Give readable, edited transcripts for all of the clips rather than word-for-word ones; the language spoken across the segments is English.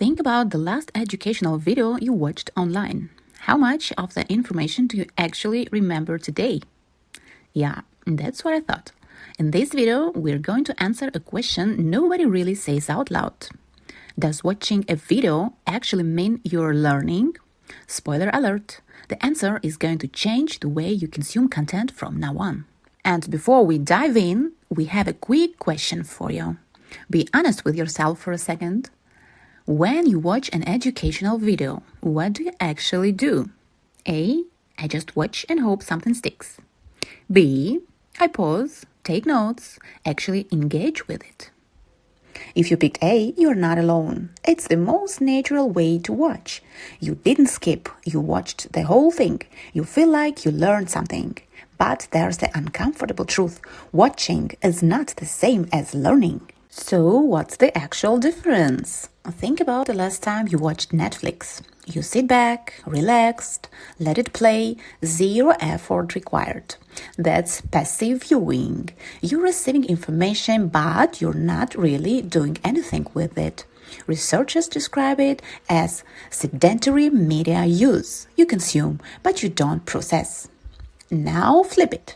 Think about the last educational video you watched online. How much of that information do you actually remember today? Yeah, that's what I thought. In this video, we're going to answer a question nobody really says out loud. Does watching a video actually mean you're learning? Spoiler alert, the answer is going to change the way you consume content from now on. And before we dive in, we have a quick question for you. Be honest with yourself for a second. When you watch an educational video, what do you actually do? A. I just watch and hope something sticks. B. I pause, take notes, actually engage with it. If you picked A, you're not alone. It's the most natural way to watch. You didn't skip, you watched the whole thing. You feel like you learned something. But there's the uncomfortable truth. Watching is not the same as learning. So what's the actual difference? Think about the last time you watched Netflix. You sit back, relaxed, let it play, zero effort required. That's passive viewing. You're receiving information, but you're not really doing anything with it. Researchers describe it as sedentary media use. You consume, but you don't process. Now flip it.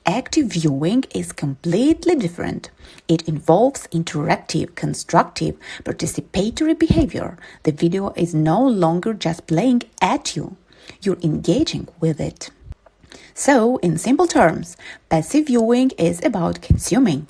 Active viewing is completely different. It involves interactive, constructive, participatory behavior. The video is no longer just playing at you. You're engaging with it. So, in simple terms, passive viewing is about consuming.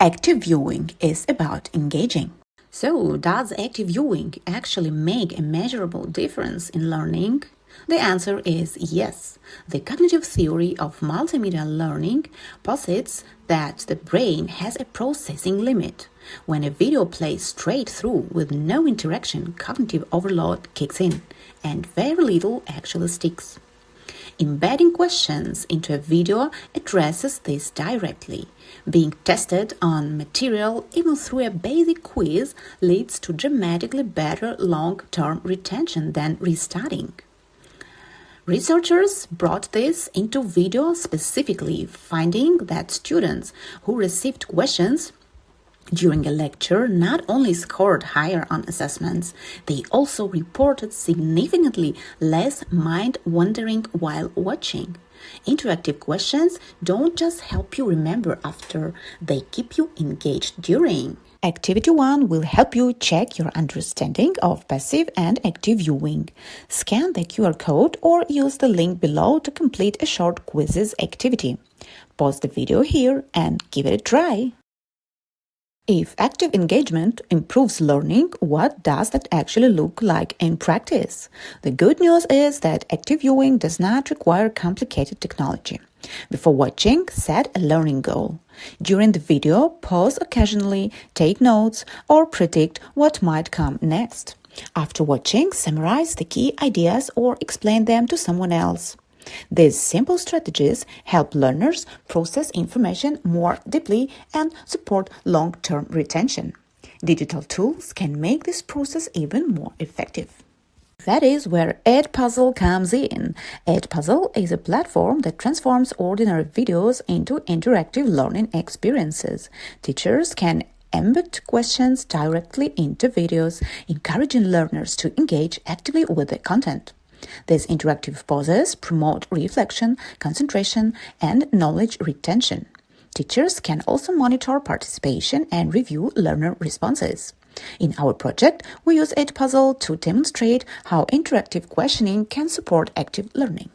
Active viewing is about engaging. So, does active viewing actually make a measurable difference in learning? The answer is yes. The cognitive theory of multimedia learning posits that the brain has a processing limit. When a video plays straight through with no interaction, cognitive overload kicks in, and very little actually sticks. Embedding questions into a video addresses this directly. Being tested on material, even through a basic quiz, leads to dramatically better long-term retention than restarting. Researchers brought this into video specifically, finding that students who received questions during a lecture not only scored higher on assessments, they also reported significantly less mind-wandering while watching. Interactive questions don't just help you remember after, they keep you engaged during. Activity 1 will help you check your understanding of passive and active viewing. Scan the QR code or use the link below to complete a short Quizizz activity. Pause the video here and give it a try. If active engagement improves learning, what does that actually look like in practice? The good news is that active viewing does not require complicated technology. Before watching, set a learning goal. During the video, pause occasionally, take notes, or predict what might come next. After watching, summarize the key ideas or explain them to someone else. These simple strategies help learners process information more deeply and support long-term retention. Digital tools can make this process even more effective. That is where EdPuzzle comes in. EdPuzzle is a platform that transforms ordinary videos into interactive learning experiences. Teachers can embed questions directly into videos, encouraging learners to engage actively with the content. These interactive pauses promote reflection, concentration, and knowledge retention. Teachers can also monitor participation and review learner responses. In our project, we use EdPuzzle to demonstrate how interactive questioning can support active learning.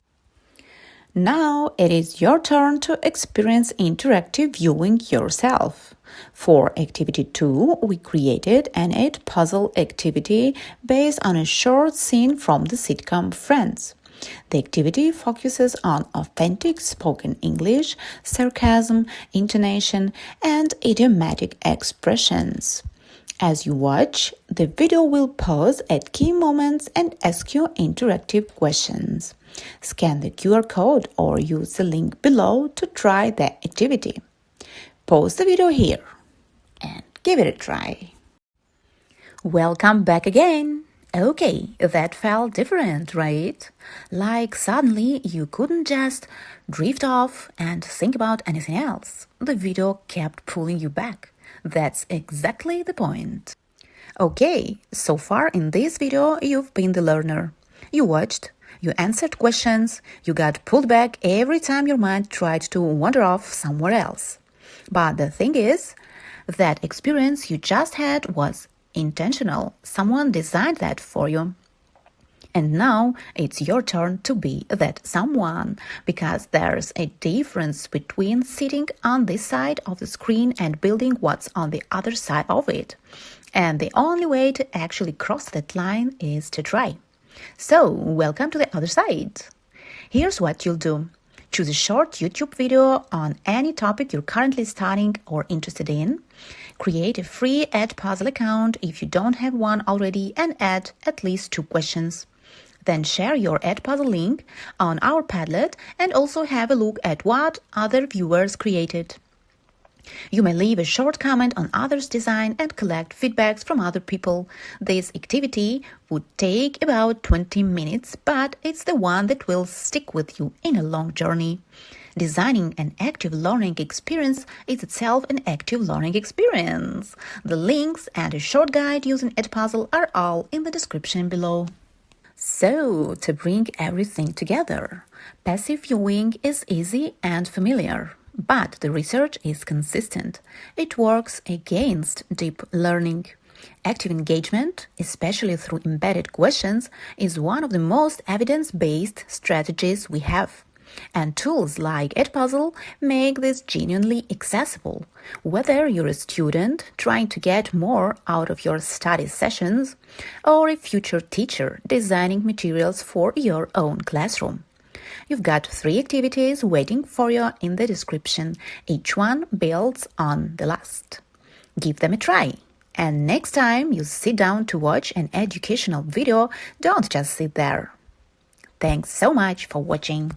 Now it is your turn to experience interactive viewing yourself. For Activity 2, we created an EdPuzzle activity based on a short scene from the sitcom Friends. The activity focuses on authentic spoken English, sarcasm, intonation, and idiomatic expressions. As you watch, the video will pause at key moments and ask you interactive questions. Scan the QR code or use the link below to try the activity. Pause the video here and give it a try. Welcome back again. Okay, that felt different, right? Like suddenly you couldn't just drift off and think about anything else. The video kept pulling you back. That's exactly the point. Okay, so far in this video, you've been the learner. You watched, you answered questions, you got pulled back every time your mind tried to wander off somewhere else. But the thing is, that experience you just had was intentional. Someone designed that for you. And now it's your turn to be that someone, because there's a difference between sitting on this side of the screen and building what's on the other side of it. And the only way to actually cross that line is to try. So, welcome to the other side. Here's what you'll do. Choose a short YouTube video on any topic you're currently studying or interested in. Create a free EdPuzzle account if you don't have one already and add at least 2 questions. Then share your EdPuzzle link on our Padlet and also have a look at what other viewers created. You may leave a short comment on others' design and collect feedbacks from other people. This activity would take about 20 minutes, but it's the one that will stick with you in a long journey. Designing an active learning experience is itself an active learning experience. The links and a short guide using EdPuzzle are all in the description below. So, to bring everything together, passive viewing is easy and familiar, but the research is consistent. It works against deep learning. Active engagement, especially through embedded questions, is one of the most evidence-based strategies we have. And tools like EdPuzzle make this genuinely accessible. Whether you're a student trying to get more out of your study sessions, or a future teacher designing materials for your own classroom. You've got 3 activities waiting for you in the description. Each one builds on the last. Give them a try. And next time you sit down to watch an educational video, don't just sit there. Thanks so much for watching.